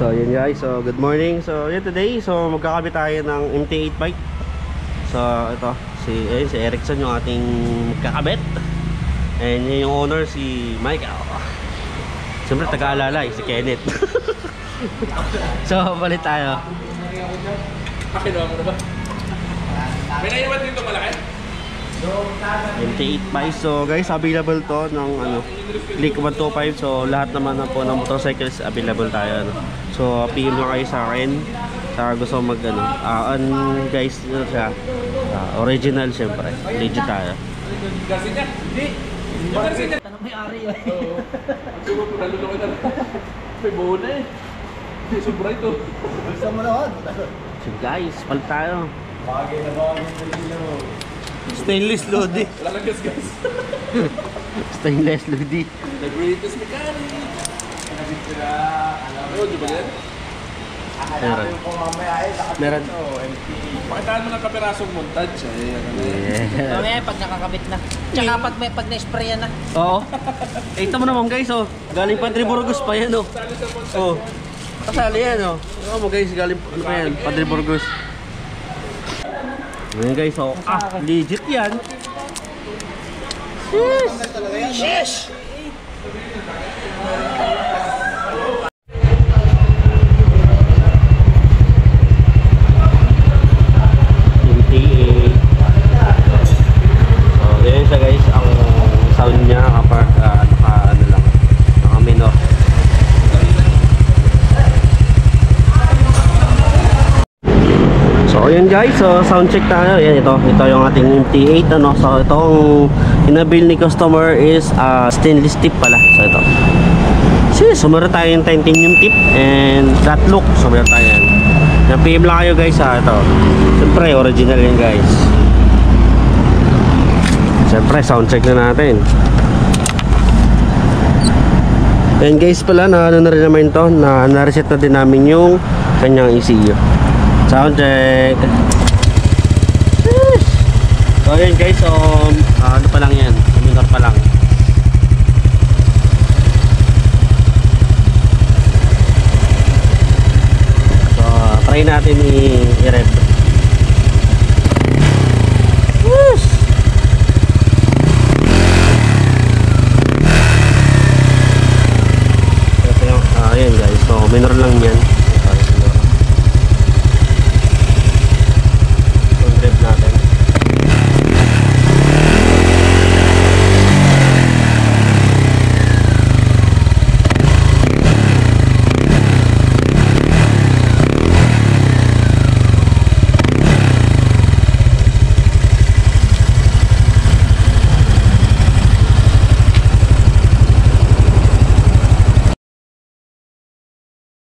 So yun guys, so good morning. So yun today, so magkakabit tayo ng MT8 bike. So ito, si Erickson yung ating magkakabit. And yun yung owner, si Michael. Siyempre taga-alalay, si Kenneth. So balik tayo. Pakinuha mo na ba? May naiwan dito malaki? MT8 bike. So guys, available to ng Click 125. So lahat naman na po ng motorcycles available tayo. So PM lang kayo sa akin. Sa gusto mag guys, siya original syempre. Legit tayo. Gasin niya? Hindi. Yung gasin niya. Tanong may ari eh. Oo. Siguro po nalulungan na. May buho na eh. Sobra ito. Gusto mo na So guys, palit tayo. bagay na sila mo. Stainless Lodi. Wala lang gas. Stainless Lodi. The greatest mechanic. Nabit ko na, alam mo. Di ba yan? Meron. Ko mamaya eh, Meron. MT. Pakitaan mo ng kapirasong montage. Yeah. Mamaya pag nakakabit na. Tsaka pag na-sprayan na. Oo. Ito mo naman guys, oh. Galing Padre Burgos pa yan, oh. Oh. Kasali yan, oh. Ito mo guys, galing ano pa yan, Padre Burgos. Ayan guys, oh. Legit yan. Yes! Ganyan siya guys, ang sound niya kapag naka minor. So ayan guys, so sound check tayo. Ayan, ito yung ating MT8 So itong inabil ni customer is stainless tip pala. So ito. So meron tayong titanium tip and flat look. So meron tayo yan. PM lang kayo guys ito. Siyempre original yan guys. Siyempre, sound check na natin. And guys pala, na rin naman ito, na-reset na din namin yung kanyang ECU. Sound check. So yun guys, so ano pa lang yan, minor pa lang. So try natin i-rev. Ayan guys, so minor lang yan.